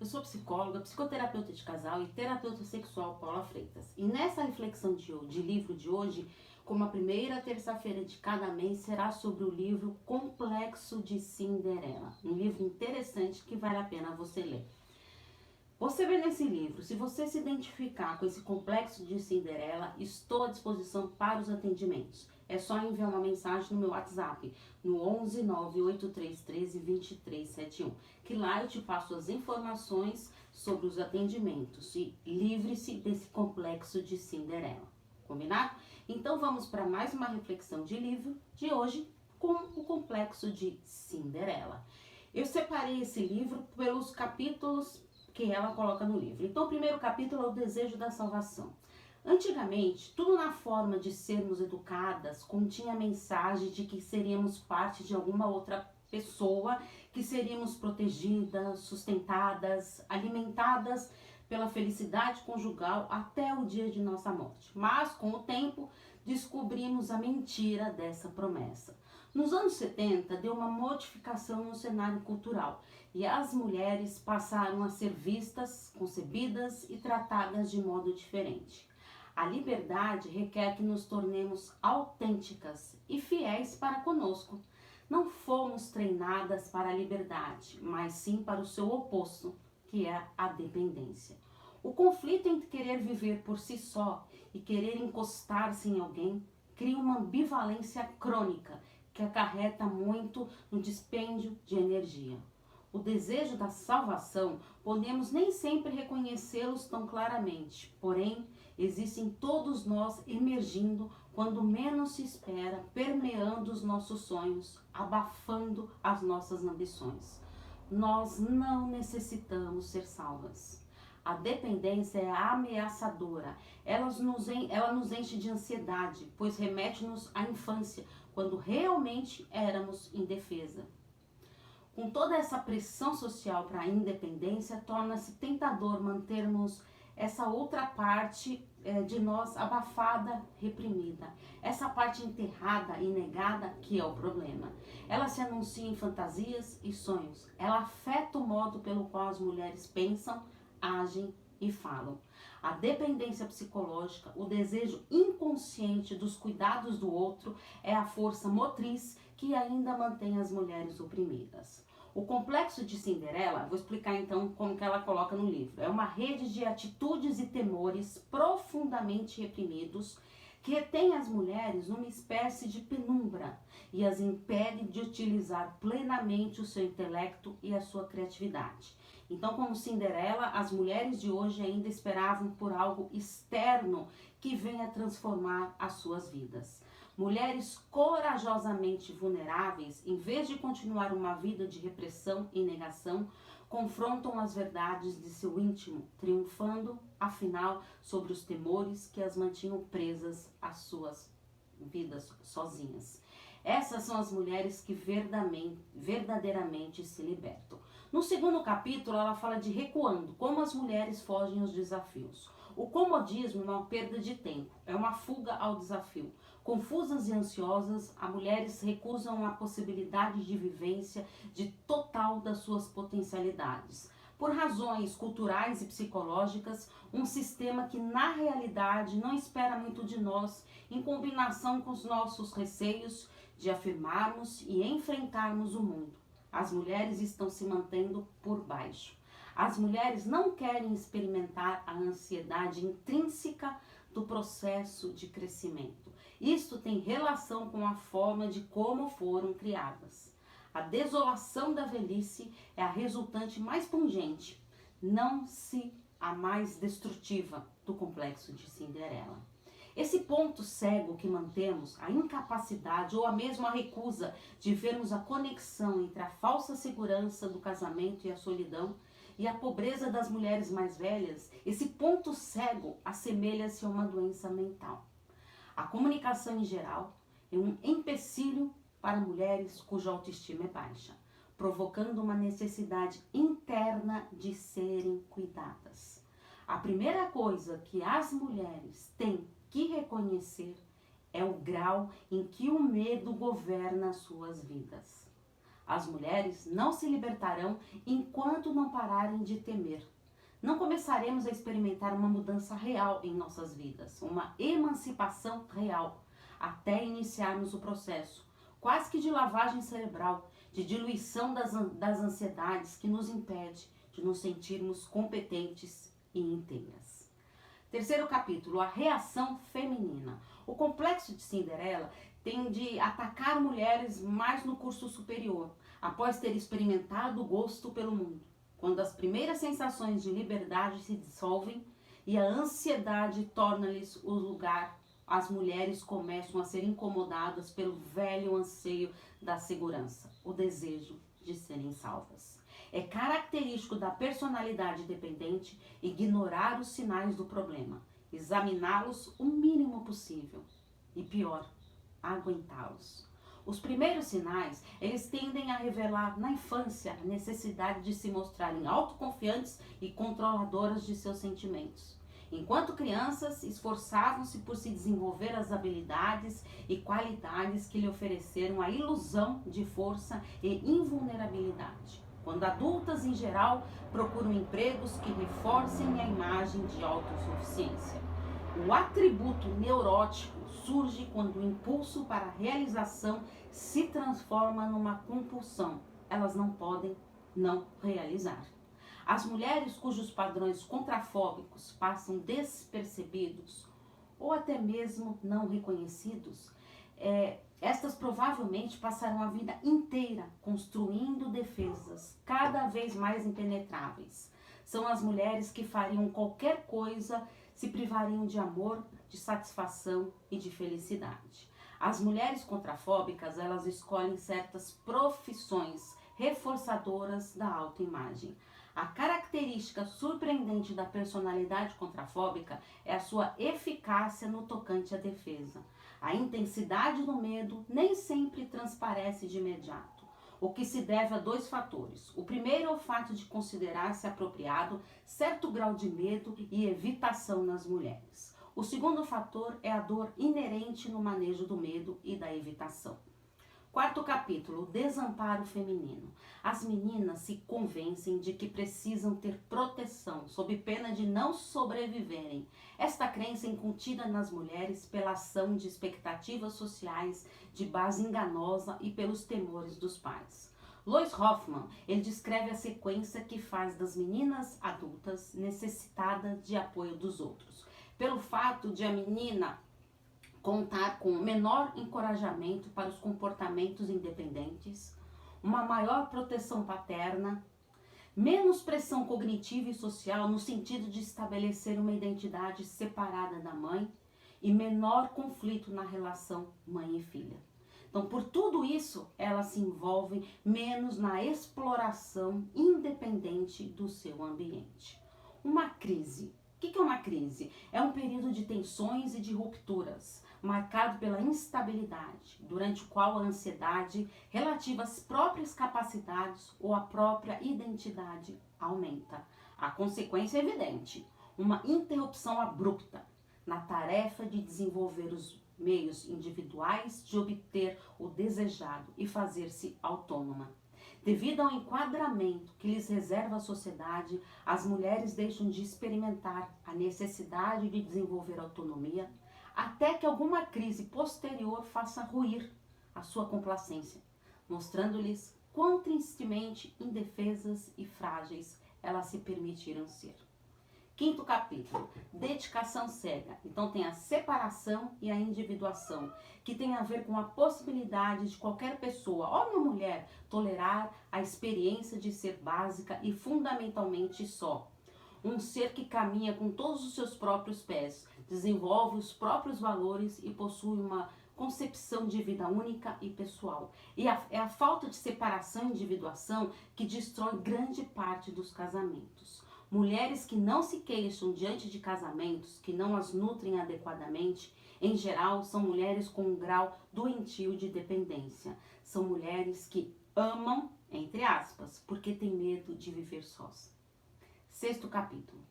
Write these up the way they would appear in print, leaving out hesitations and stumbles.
Eu sou psicóloga, psicoterapeuta de casal e terapeuta sexual Paula Freitas. E nessa reflexão de livro de hoje, como a primeira terça-feira de cada mês, será sobre o livro Complexo de Cinderela. Um livro interessante que vale a pena você ler. Você vê nesse livro, se você se identificar com esse complexo de Cinderela, estou à disposição para os atendimentos. É só enviar uma mensagem no meu WhatsApp, no 11 98313 2371, que lá eu te passo as informações sobre os atendimentos e livre-se desse complexo de Cinderela. Combinado? Então vamos para mais uma reflexão de livro de hoje com o complexo de Cinderela. Eu separei esse livro pelos capítulos que ela coloca no livro. Então, o primeiro capítulo é o desejo da salvação. Antigamente, tudo na forma de sermos educadas continha a mensagem de que seríamos parte de alguma outra pessoa, que seríamos protegidas, sustentadas, alimentadas pela felicidade conjugal até o dia de nossa morte. Mas, com o tempo, descobrimos a mentira dessa promessa. Nos anos 70, deu uma modificação no cenário cultural e as mulheres passaram a ser vistas, concebidas e tratadas de modo diferente. A liberdade requer que nos tornemos autênticas e fiéis para conosco. Não fomos treinadas para a liberdade, mas sim para o seu oposto, que é a dependência. O conflito entre querer viver por si só e querer encostar-se em alguém cria uma ambivalência crônica que acarreta muito no dispêndio de energia. O desejo da salvação, podemos nem sempre reconhecê-los tão claramente, porém, existem todos nós emergindo quando menos se espera, permeando os nossos sonhos, abafando as nossas ambições. Nós não necessitamos ser salvas. A dependência é ameaçadora, ela nos enche de ansiedade, pois remete-nos à infância, quando realmente éramos indefesa. Com toda essa pressão social para a independência, torna-se tentador mantermos essa outra parte de nós abafada, reprimida. Essa parte enterrada e negada que é o problema. Ela se anuncia em fantasias e sonhos. Ela afeta o modo pelo qual as mulheres pensam, agem e falam. A dependência psicológica, o desejo inconsciente dos cuidados do outro é a força motriz que ainda mantém as mulheres oprimidas. O complexo de Cinderela, vou explicar então como que ela coloca no livro, é uma rede de atitudes e temores profundamente reprimidos que retém as mulheres numa espécie de penumbra e as impede de utilizar plenamente o seu intelecto e a sua criatividade. Então, como Cinderela, as mulheres de hoje ainda esperavam por algo externo que venha transformar as suas vidas. Mulheres corajosamente vulneráveis, em vez de continuar uma vida de repressão e negação, confrontam as verdades de seu íntimo, triunfando, afinal, sobre os temores que as mantinham presas às suas vidas sozinhas. Essas são as mulheres que verdadeiramente se libertam. No segundo capítulo, ela fala de recuando, como as mulheres fogem aos desafios. O comodismo é uma perda de tempo, é uma fuga ao desafio. Confusas e ansiosas, as mulheres recusam a possibilidade de vivência de total das suas potencialidades. Por razões culturais e psicológicas, um sistema que na realidade não espera muito de nós, em combinação com os nossos receios de afirmarmos e enfrentarmos o mundo. As mulheres estão se mantendo por baixo. As mulheres não querem experimentar a ansiedade intrínseca do processo de crescimento. Isto tem relação com a forma de como foram criadas. A desolação da velhice é a resultante mais pungente, não se a mais destrutiva do complexo de Cinderela. Esse ponto cego que mantemos, a incapacidade ou a mesma recusa de vermos a conexão entre a falsa segurança do casamento e a solidão e a pobreza das mulheres mais velhas, esse ponto cego assemelha-se a uma doença mental. A comunicação em geral é um empecilho para mulheres cuja autoestima é baixa, provocando uma necessidade interna de serem cuidadas. A primeira coisa que as mulheres têm que reconhecer é o grau em que o medo governa as suas vidas. As mulheres não se libertarão enquanto não pararem de temer. Não começaremos a experimentar uma mudança real em nossas vidas, uma emancipação real, até iniciarmos o processo, quase que de lavagem cerebral, de diluição das ansiedades que nos impede de nos sentirmos competentes e inteiras. Terceiro capítulo, a reação feminina. O complexo de Cinderela tende a atacar mulheres mais no curso superior, após ter experimentado o gosto pelo mundo. Quando as primeiras sensações de liberdade se dissolvem e a ansiedade torna-lhes o lugar, as mulheres começam a ser incomodadas pelo velho anseio da segurança, o desejo de serem salvas. É característico da personalidade dependente ignorar os sinais do problema, examiná-los o mínimo possível e, pior, aguentá-los. Os primeiros sinais, eles tendem a revelar na infância a necessidade de se mostrarem autoconfiantes e controladoras de seus sentimentos. Enquanto crianças, esforçavam-se por se desenvolver as habilidades e qualidades que lhe ofereceram a ilusão de força e invulnerabilidade. Quando adultas, em geral, procuram empregos que reforcem a imagem de autossuficiência. O atributo neurótico surge quando o impulso para a realização se transforma numa compulsão. Elas não podem não realizar. As mulheres cujos padrões contrafóbicos passam despercebidos ou até mesmo não reconhecidos, estas provavelmente passarão a vida inteira construindo defesas cada vez mais impenetráveis. São as mulheres que fariam qualquer coisa se privariam de amor, de satisfação e de felicidade. As mulheres contrafóbicas, elas escolhem certas profissões reforçadoras da autoimagem. A característica surpreendente da personalidade contrafóbica é a sua eficácia no tocante à defesa. A intensidade do medo nem sempre transparece de imediato, o que se deve a dois fatores. O primeiro é o fato de considerar-se apropriado certo grau de medo e evitação nas mulheres. O segundo fator é a dor inerente no manejo do medo e da evitação. Quarto capítulo, o desamparo feminino. As meninas se convencem de que precisam ter proteção, sob pena de não sobreviverem. Esta crença é incutida nas mulheres pela ação de expectativas sociais de base enganosa e pelos temores dos pais. Lois Hoffman, ele descreve a sequência que faz das meninas adultas necessitadas de apoio dos outros. Pelo fato de a menina contar com menor encorajamento para os comportamentos independentes, uma maior proteção paterna, menos pressão cognitiva e social no sentido de estabelecer uma identidade separada da mãe e menor conflito na relação mãe e filha. Então, por tudo isso, elas se envolvem menos na exploração independente do seu ambiente. Uma crise. O que é uma crise? É um período de tensões e de rupturas, marcado pela instabilidade, durante o qual a ansiedade relativa às próprias capacidades ou à própria identidade aumenta. A consequência é evidente, uma interrupção abrupta na tarefa de desenvolver os meios individuais de obter o desejado e fazer-se autônoma. Devido ao enquadramento que lhes reserva a sociedade, as mulheres deixam de experimentar a necessidade de desenvolver autonomia, até que alguma crise posterior faça ruir a sua complacência, mostrando-lhes quão tristemente indefesas e frágeis elas se permitiram ser. Quinto capítulo, dedicação cega. Então tem a separação e a individuação, que tem a ver com a possibilidade de qualquer pessoa, homem ou mulher, tolerar a experiência de ser básica e fundamentalmente só. Um ser que caminha com todos os seus próprios pés, desenvolve os próprios valores e possui uma concepção de vida única e pessoal. E é a falta de separação e individuação que destrói grande parte dos casamentos. Mulheres que não se queixam diante de casamentos que não as nutrem adequadamente, em geral, são mulheres com um grau doentio de dependência. São mulheres que amam, entre aspas, porque têm medo de viver sós. Sexto capítulo,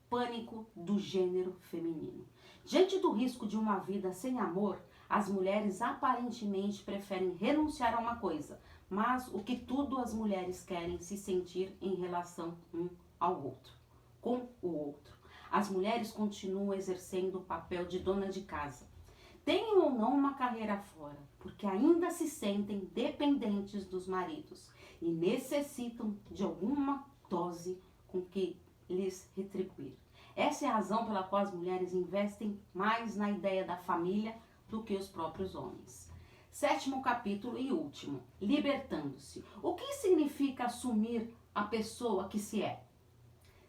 pânico do gênero feminino. Diante do risco de uma vida sem amor, as mulheres aparentemente preferem renunciar a uma coisa, mas o que tudo as mulheres querem se sentir em relação um ao outro, com o outro. As mulheres continuam exercendo o papel de dona de casa, tenham ou não uma carreira fora, porque ainda se sentem dependentes dos maridos e necessitam de alguma dose com que lhes retribuir. Essa é a razão pela qual as mulheres investem mais na ideia da família do que os próprios homens. 7º capítulo e último, libertando-se. O que significa assumir a pessoa que se é?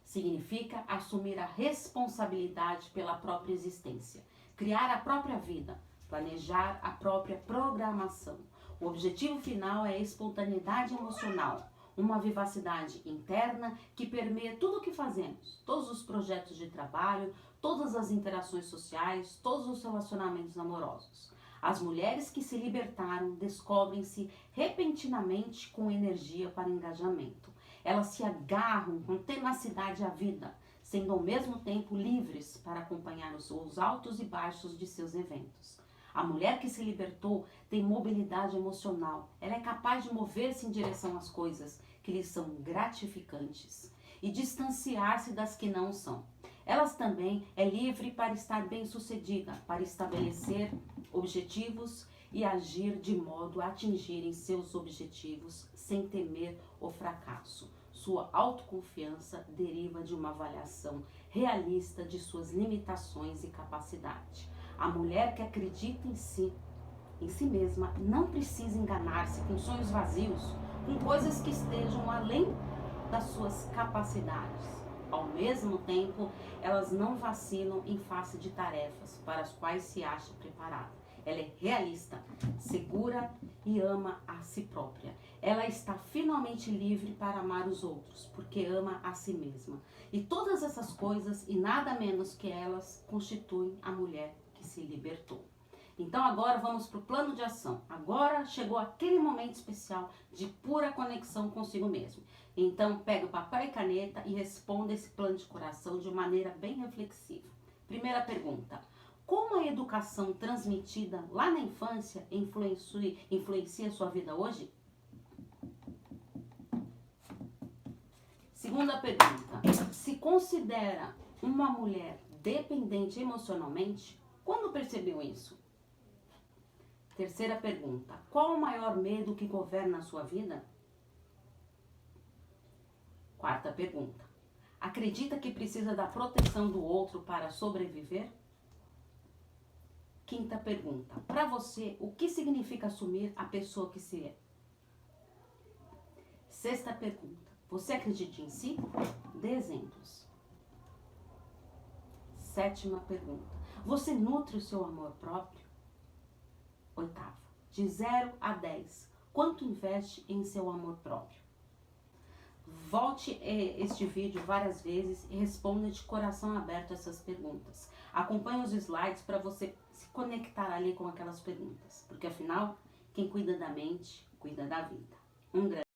Significa assumir a responsabilidade pela própria existência, criar a própria vida, planejar a própria programação. O objetivo final é a espontaneidade emocional, uma vivacidade interna que permeia tudo o que fazemos, todos os projetos de trabalho, todas as interações sociais, todos os relacionamentos amorosos. As mulheres que se libertaram descobrem-se repentinamente com energia para engajamento. Elas se agarram com tenacidade à vida, sendo ao mesmo tempo livres para acompanhar os altos e baixos de seus eventos. A mulher que se libertou tem mobilidade emocional. Ela é capaz de mover-se em direção às coisas que lhe são gratificantes e distanciar-se das que não são. Elas também é livre para estar bem-sucedida, para estabelecer objetivos e agir de modo a atingirem seus objetivos sem temer o fracasso. Sua autoconfiança deriva de uma avaliação realista de suas limitações e capacidade. A mulher que acredita em si mesma, não precisa enganar-se com sonhos vazios, com coisas que estejam além das suas capacidades. Ao mesmo tempo, elas não vacilam em face de tarefas para as quais se acha preparada. Ela é realista, segura e ama a si própria. Ela está finalmente livre para amar os outros, porque ama a si mesma. E todas essas coisas, e nada menos que elas, constituem a mulher que se libertou. Então agora vamos para o plano de ação. Agora chegou aquele momento especial de pura conexão consigo mesmo. Então pega o papel e caneta e responda esse plano de coração de maneira bem reflexiva. Primeira pergunta: como a educação transmitida lá na infância influencia a sua vida hoje? Segunda pergunta: se considera uma mulher dependente emocionalmente, quando percebeu isso? Terceira pergunta: qual o maior medo que governa a sua vida? Quarta pergunta: acredita que precisa da proteção do outro para sobreviver? Quinta pergunta: para você, o que significa assumir a pessoa que se é? Sexta pergunta: você acredita em si? Dê exemplos. Sétima pergunta: você nutre o seu amor próprio? Oitavo: de 0 a 10, quanto investe em seu amor próprio? Volte este vídeo várias vezes e responda de coração aberto essas perguntas. Acompanhe os slides para você se conectar ali com aquelas perguntas, porque afinal, quem cuida da mente, cuida da vida. Um grande